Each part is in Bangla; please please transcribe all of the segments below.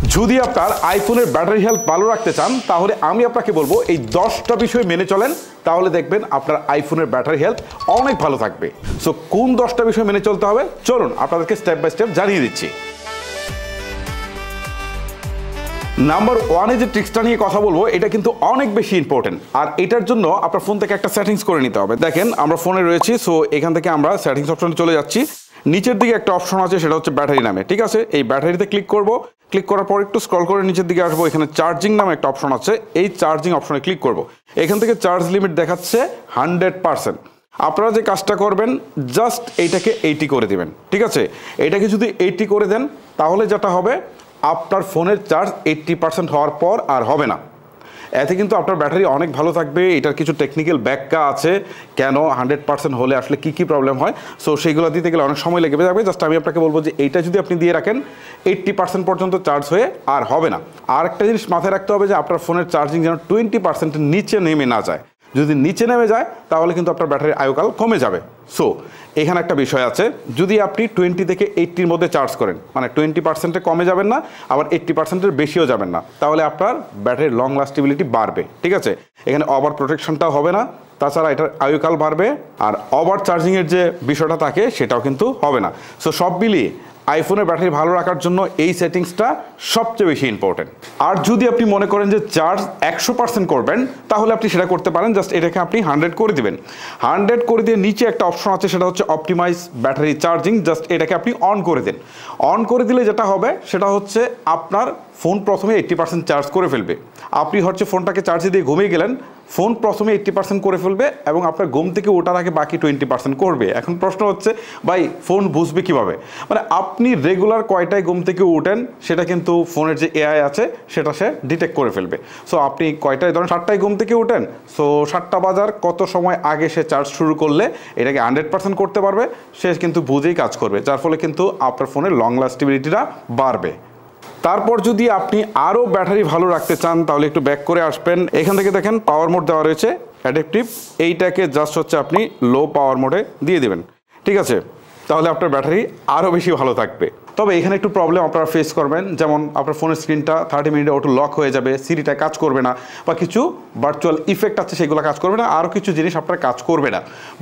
যদি আপনার আইফোনের ব্যাটারি হেলথ ভালো রাখতে চান তাহলে আমি আপনাকে বলবো এই 10টা বিষয় মেনে চলেন, তাহলে দেখবেন আপনার আইফোনের ব্যাটারি হেলথ অনেক ভালো থাকবে। সো কোন 10টা বিষয় মেনে চলতে হবে চলুন আপনাদেরকে স্টেপ বাই স্টেপ জানিয়ে দিচ্ছি। নাম্বার 1 যে ট্রিক্সটা নিয়ে কথা বলবো এটা কিন্তু অনেক বেশি ইম্পর্টেন্ট, আর এটার জন্য আপনার ফোন থেকে একটা সেটিংস করে নিতে হবে। দেখেন আমরা ফোনে রয়েছি, সো এখান থেকে আমরা সেটিংস অপশনে চলে যাচ্ছি। নিচের দিকে একটা অপশন আছে, সেটা হচ্ছে ব্যাটারি নামে, ঠিক আছে। এই ব্যাটারিতে ক্লিক করব, ক্লিক করার পর একটু স্ক্রল করে নিচের দিকে আসবো, এখানে চার্জিং নামে একটা অপশন আছে, এই চার্জিং অপশনে ক্লিক করব। এখান থেকে চার্জ লিমিট দেখাচ্ছে 100%। আপনারা যে কাজটা করবেন জাস্ট এইটাকে 80 করে দিবেন, ঠিক আছে। এটাকে যদি 80 করে দেন তাহলে যেটা হবে আপনার ফোনের চার্জ 80% হওয়ার পর আর হবে না। এতে কিন্তু আপনার ব্যাটারি অনেক ভালো থাকবে। এটার কিছু টেকনিক্যাল ব্যাখ্যা আছে কেন 100% হলে আসলে কি কি প্রবলেম হয়, সো সেইগুলো দিতে গেলে অনেক সময় লেগে যাবে। জাস্ট আমি আপনাকে বলবো যে এইটা যদি আপনি দিয়ে রাখেন 80% পর্যন্ত চার্জ হয়ে আর হবে না। আর একটা জিনিস মাথায় রাখতে হবে যে আপনার ফোনের চার্জিং যেন 20%-এর নিচে নেমে না যায়। যদি নিচে নেমে যায় তাহলে কিন্তু আপনার ব্যাটারির আয়ুকাল কমে যাবে। সো এখানে একটা বিষয় আছে, যদি আপনি 20 থেকে 80-র মধ্যে চার্জ করেন, মানে 20%-এ কমে যাবেন না, আবার 80%-এর বেশিও যাবেন না, তাহলে আপনার ব্যাটারির লং লাস্টিবিলিটি বাড়বে, ঠিক আছে। এখানে ওভার প্রোটেকশনটাও হবে না, তাছাড়া এটার আয়ুকাল বাড়বে, আর ওভার চার্জিংয়ের যে বিষয়টা থাকে সেটাও কিন্তু হবে না। সো সব মিলিয়ে আইফোনের ব্যাটারি ভালো রাখার জন্য এই সেটিংসটা সবচেয়ে বেশি ইম্পর্টেন্ট। আর যদি আপনি মনে করেন যে চার্জ 100% করবেন তাহলে আপনি সেটা করতে পারেন। জাস্ট এটাকে আপনি 100 করে দিবেন। 100 করে দিয়ে নিচে একটা অপশন আছে, সেটা হচ্ছে অপটিমাইজ ব্যাটারি চার্জিং। জাস্ট এটাকে আপনি অন করে দেন। অন করে দিলে যেটা হবে সেটা হচ্ছে আপনার ফোন প্রথমে 80% চার্জ করে ফেলবে। আপনি হচ্ছে ফোনটাকে চার্জে দিয়ে ঘুমিয়ে গেলেন, ফোন প্রথমে 80% করে ফেলবে এবং আপনার ঘুম থেকে ওঠার আগে বাকি 20% করবে। এখন প্রশ্ন হচ্ছে ভাই ফোন বুঝবে কিভাবে? মানে আপনি রেগুলার কয়টায় ঘুম থেকে উঠেন সেটা কিন্তু ফোনের যে এআই আছে সেটা সে ডিটেক্ট করে ফেলবে। সো আপনি কয়টায়, ধরেন 7টায় ঘুম থেকে উঠেন, সো 7টা বাজার কত সময় আগে সে চার্জ শুরু করলে এটাকে 100% করতে পারবে, সে কিন্তু বুঝেই কাজ করবে, যার ফলে কিন্তু আপনার ফোনের লং লাস্টিবিলিটিটা বাড়বে। তারপর যদি আপনি আরও ব্যাটারি ভালো রাখতে চান তাহলে একটু ব্যাক করে আসবেন। এখান থেকে দেখেন পাওয়ার মোড দেওয়া রয়েছে অ্যাডাপটিভ, এইটাকে জাস্ট হচ্ছে আপনি লো পাওয়ার মোডে দিয়ে দেবেন, ঠিক আছে। তাহলে আপনার ব্যাটারি আরও বেশি ভালো থাকবে। তবে এখানে একটু প্রবলেম আপনারা ফেস করবেন, যেমন আপনার ফোনের স্ক্রিনটা 30 মিনিটে অটো লক হয়ে যাবে, সিরিটা কাজ করবে না, বা কিছু ভার্চুয়াল ইফেক্ট আছে সেগুলো কাজ করবে না, আরও কিছু জিনিস আপনার কাজ করবে না,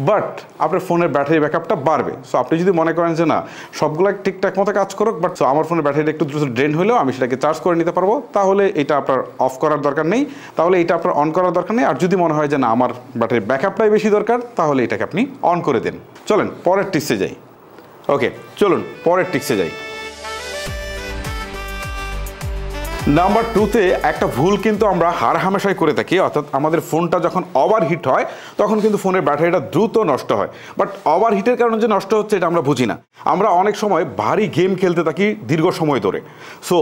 বাট আপনার ফোনের ব্যাটারি ব্যাকআপটা বাড়বে। সো আপনি যদি মনে করেন যে না সবগুলো ঠিকঠাক মতো কাজ করুক, বাট আমার ফোনের ব্যাটারিটা একটু দ্রুত ড্রেন হলেও আমি সেটাকে চার্জ করে নিতে পারবো, তাহলে এটা আপনার অফ করার দরকার নেই, তাহলে এটা আপনার অন করার দরকার নেই। আর যদি মনে হয় যে না আমার ব্যাটারির ব্যাকআপটাই বেশি দরকার, তাহলে এটাকে আপনি অন করে দেন। চলেন পরের টিপসে যাই। ওকে চলুন পরের টিপসে যাই। নাম্বার 2তে একটা ভুল কিন্তু আমরা হামেশাই করে থাকি, অর্থাৎ আমাদের ফোনটা যখন ওভারহিট হয় তখন কিন্তু ফোনের ব্যাটারিটা দ্রুত নষ্ট হয়। বাট ওভারহিটের কারণে যে নষ্ট হচ্ছে এটা আমরা বুঝি না। আমরা অনেক সময় ভারী গেম খেলতে থাকি দীর্ঘ সময় ধরে, সো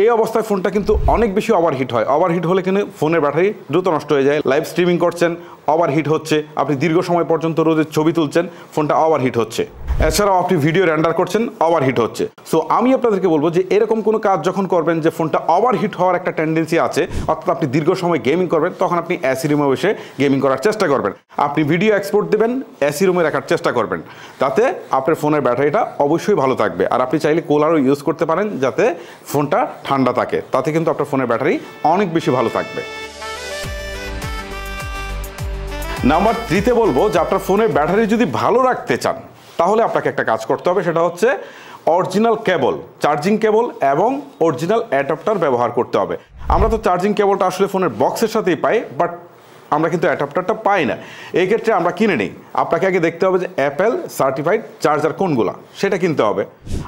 এই অবস্থায় ফোনটা কিন্তু অনেক বেশি ওভারহিট হয়। ওভারহিট হলে কিন্তু ফোনের ব্যাটারি দ্রুত নষ্ট হয়ে যায়। লাইভ স্ট্রিমিং করছেন, ওভারহিট হচ্ছে, আপনি দীর্ঘ সময় পর্যন্ত রোদের ছবি তুলছেন, ফোনটা ওভারহিট হচ্ছে। এছাড়াও আপনি ভিডিও রেন্ডার করছেন, ওভারহিট হচ্ছে। সো আমি আপনাদেরকে বলবো যে এরকম কোনো কাজ যখন করবেন যে ফোনটা ওভারহিট হওয়ার একটা টেন্ডেন্সি আছে, অর্থাৎ আপনি দীর্ঘ সময় গেমিং করবেন, তখন আপনি এসি রুমে বসে গেমিং করার চেষ্টা করবেন। আপনি ভিডিও এক্সপোর্ট দেবেন, এসি রুমে রাখার চেষ্টা করবেন, তাতে আপনার ফোনের ব্যাটারিটা অবশ্যই ভালো থাকবে। আর আপনি চাইলে কুলারও ইউজ করতে পারেন যাতে ফোনটা ঠান্ডা থাকে, তাতে কিন্তু আপনার ফোনের ব্যাটারি অনেক বেশি ভালো থাকবে। নাম্বার 3তে বলবো যে আপনার ফোনের ব্যাটারি যদি ভালো রাখতে চান তাহলে আপনাকে একটা কাজ করতে হবে, সেটা হচ্ছে অরিজিনাল কেবল, চার্জিং কেবল এবং অরিজিনাল অ্যাডাপ্টার ব্যবহার করতে হবে। আমরা তো চার্জিং কেবলটা আসলে ফোনের বক্সের সাথেই পাই, বাট আমরা কিন্তু অ্যাডাপ্টারটা পাই না। এই ক্ষেত্রে আমরা কিনে নিই। আপনাকে আগে দেখতে হবে যে অ্যাপেল সার্টিফাইড চার্জার কোনগুলো, সেটা কিনতে হবে।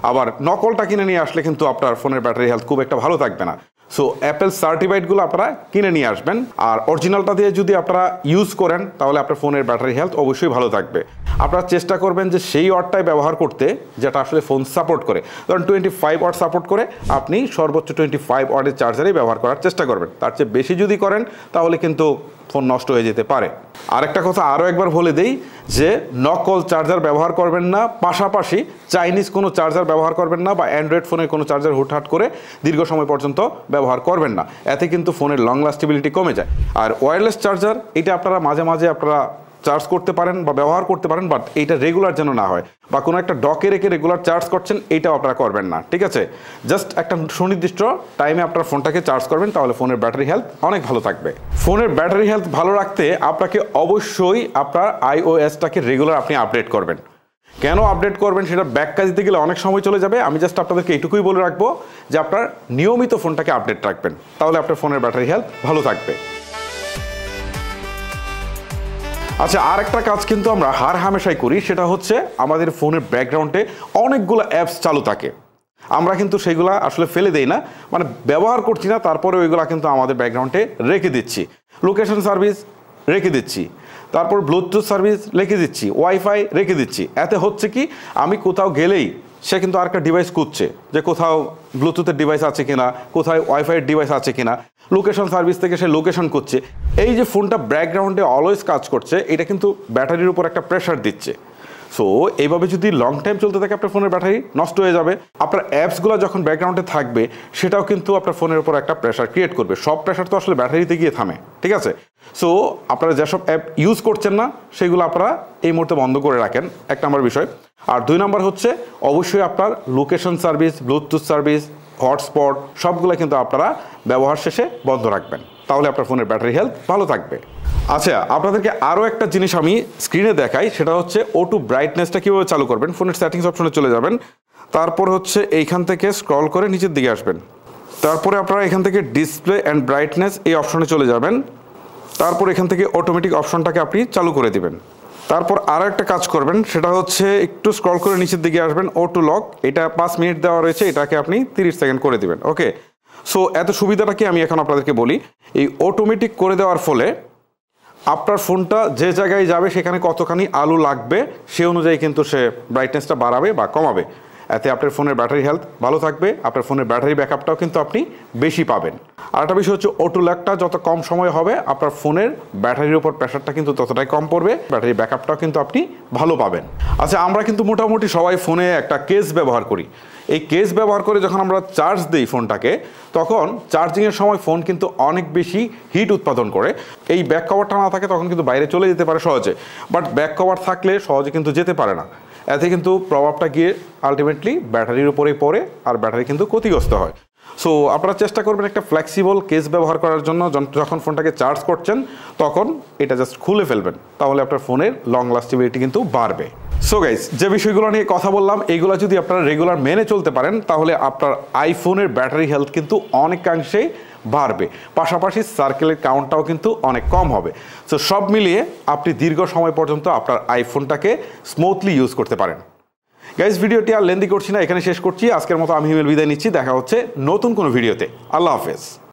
আবার নকলটা কিনে নিয়ে আসলে কিন্তু আপনার ফোনের ব্যাটারি হেলথ খুব একটা ভালো থাকবে না। সো অ্যাপেল সার্টিফাইডগুলো আপনারা কিনে নিয়ে আসবেন, আর অরিজিনালটা দিয়ে যদি আপনারা ইউজ করেন তাহলে আপনার ফোনের ব্যাটারি হেলথ অবশ্যই ভালো থাকবে। আপনারা চেষ্টা করবেন যে সেই ওয়াটটাই ব্যবহার করতে যেটা আসলে ফোন সাপোর্ট করে। ধরুন 25 ওয়াট সাপোর্ট করে, আপনি সর্বোচ্চ 25 ওয়াটের চার্জারই ব্যবহার করার চেষ্টা করবেন। তার চেয়ে বেশি যদি করেন তাহলে কিন্তু ফোন নষ্ট হয়ে যেতে পারে। আরেকটা কথা আরও একবার বলে দেই যে নকল চার্জার ব্যবহার করবেন না, পাশাপাশি চাইনিজ কোনো চার্জার ব্যবহার করবেন না, বা অ্যান্ড্রয়েড ফোনের কোনো চার্জার হুটহাট করে দীর্ঘ সময় পর্যন্ত ব্যবহার করবেন না। এতে কিন্তু ফোনের লং লাস্টিবিলিটি কমে যায়। আর ওয়্যারলেস চার্জার এটা আপনারা মাঝে মাঝে আপনারা চার্জ করতে পারেন বা ব্যবহার করতে পারেন, বাট এইটা রেগুলার যেন না হয়, বা কোনো একটা ডকে রেখে রেগুলার চার্জ করছেন এইটাও আপনারা করবেন না, ঠিক আছে? জাস্ট একটা সুনির্দিষ্ট টাইমে আপনার ফোনটাকে চার্জ করবেন, তাহলে ফোনের ব্যাটারি হেলথ অনেক ভালো থাকবে। ফোনের ব্যাটারি হেলথ ভালো রাখতে আপনাকে অবশ্যই আপনার iOS-টাকে রেগুলার আপনি আপডেট করবেন। কেন আপডেট করবেন সেটা ব্যাখ্যা দিতে গেলে অনেক সময় চলে যাবে। আমি জাস্ট আপনাদেরকে এইটুকুই বলে রাখবো যে আপনার নিয়মিত ফোনটাকে আপডেট রাখবেন, তাহলে আপনার ফোনের ব্যাটারি হেলথ ভালো থাকবে। আচ্ছা, আর একটা কাজ কিন্তু আমরা হার হামেশাই করি, সেটা হচ্ছে আমাদের ফোনের ব্যাকগ্রাউন্ডে অনেকগুলো অ্যাপস চালু থাকে, আমরা কিন্তু সেইগুলা আসলে ফেলে দেই না, মানে ব্যবহার করছি না, তারপরে ওইগুলা কিন্তু আমাদের ব্যাকগ্রাউন্ডে রেখে দিচ্ছি। লোকেশন সার্ভিস রেখে দিচ্ছি, তারপর ব্লুটুথ সার্ভিস রেখে দিচ্ছি, ওয়াইফাই রেখে দিচ্ছি। এতে হচ্ছে কি, আমি কোথাও গেলেই সে কিন্তু আরেকটা ডিভাইস খুঁজছে যে কোথাও ব্লুটুথের ডিভাইস আছে কিনা, কোথায় ওয়াইফাইয়ের ডিভাইস আছে কিনা, লোকেশন সার্ভিস থেকে সে লোকেশন করছে। এই যে ফোনটা ব্যাকগ্রাউন্ডে অলওয়েজ কাজ করছে, এটা কিন্তু ব্যাটারির উপর একটা প্রেশার দিচ্ছে। সো এইভাবে যদি লং টাইম চলতে থাকে আপনার ফোনের ব্যাটারি নষ্ট হয়ে যাবে। আপনার অ্যাপসগুলো যখন ব্যাকগ্রাউন্ডে থাকবে সেটাও কিন্তু আপনার ফোনের উপর একটা প্রেশার ক্রিয়েট করবে। সব প্রেশার তো আসলে ব্যাটারিতে গিয়ে থামে, ঠিক আছে? সো আপনারা যেসব অ্যাপ ইউজ করছেন না সেগুলো আপনারা এই মুহূর্তে বন্ধ করে রাখেন, এক নম্বর বিষয়। আর 2 নম্বর হচ্ছে অবশ্যই আপনার location service, Bluetooth service, hotspot সবগুলো কিন্তু আপনারা ব্যবহার শেষে বন্ধ রাখবেন, তাহলে আপনার ফোনের ব্যাটারি হেলথ ভালো থাকবে। আচ্ছা, আপনাদেরকে আরও একটা জিনিস আমি স্ক্রিনে দেখাই, সেটা হচ্ছে অটো ব্রাইটনেসটা কীভাবে চালু করবেন। ফোনের সেটিংস অপশনে চলে যাবেন, তারপর হচ্ছে এইখান থেকে স্ক্রল করে নিচের দিকে আসবেন, তারপরে আপনারা এখান থেকে ডিসপ্লে অ্যান্ড ব্রাইটনেস এই অপশনে চলে যাবেন, তারপর এখান থেকে অটোমেটিক অপশনটাকে আপনি চালু করে দিবেন। তারপর আরও একটা কাজ করবেন, সেটা হচ্ছে একটু স্ক্রল করে নিচের দিকে আসবেন, অটো লক, এটা 5 মিনিট দেওয়া রয়েছে, এটাকে আপনি 30 সেকেন্ড করে দিবেন। ওকে, সো এত সুবিধাটা কি আমি এখন আপনাদেরকে বলি। এই অটোমেটিক করে দেওয়ার ফলে আপনার ফোনটা যে জায়গায় যাবে সেখানে কতখানি আলো লাগবে সে অনুযায়ী কিন্তু সে ব্রাইটনেসটা বাড়াবে বা কমাবে। এতে আপনার ফোনের ব্যাটারি হেলথ ভালো থাকবে, আপনার ফোনের ব্যাটারি ব্যাকআপটাও কিন্তু আপনি বেশি পাবেন। আর একটা বিষয় হচ্ছে অটো লকটা যত কম সময় হবে আপনার ফোনের ব্যাটারির উপর প্রেশারটা কিন্তু ততটাই কম পড়বে, ব্যাটারি ব্যাকআপটাও কিন্তু আপনি ভালো পাবেন। আচ্ছা, আমরা কিন্তু মোটামুটি সবাই ফোনে একটা কেস ব্যবহার করি। এই কেস ব্যবহার করে যখন আমরা চার্জ দিই ফোনটাকে, তখন চার্জিংয়ের সময় ফোন কিন্তু অনেক বেশি হিট উৎপাদন করে। এই ব্যাক কভারটা না থাকে তখন কিন্তু বাইরে চলে যেতে পারে সহজে, বাট ব্যাক কভার থাকলে সহজে কিন্তু যেতে পারে না। এতে কিন্তু প্রভাবটা গিয়ে আলটিমেটলি ব্যাটারির উপরেই পড়ে, আর ব্যাটারি কিন্তু ক্ষতিগ্রস্ত হয়। সো আপনারা চেষ্টা করবেন একটা ফ্লেক্সিবল কেস ব্যবহার করার জন্য। যখন ফোনটাকে চার্জ করছেন তখন এটা জাস্ট খুলে ফেলবেন, তাহলে আপনার ফোনের লং লাস্টিবিলিটি কিন্তু বাড়বে। সো গাইস, যে বিষয়গুলো নিয়ে কথা বললাম এইগুলো যদি আপনারা রেগুলার মেনে চলতে পারেন, তাহলে আপনার আইফোনের ব্যাটারি হেলথ কিন্তু অনেকাংশেই বাড়বে, পাশাপাশি সার্কেলের কাউন্টটাও কিন্তু অনেক কম হবে। সো সব মিলিয়ে আপনি দীর্ঘ সময় পর্যন্ত আপনার আইফোনটাকে স্মুথলি ইউজ করতে পারেন। গাইস, ভিডিওটি আর লেন্দি করছি না, এখানে শেষ করছি। আজকের মতো আমি হিমেল বিদায় নিচ্ছি, দেখা হচ্ছে নতুন কোনো ভিডিওতে। আল্লাহ হাফেজ।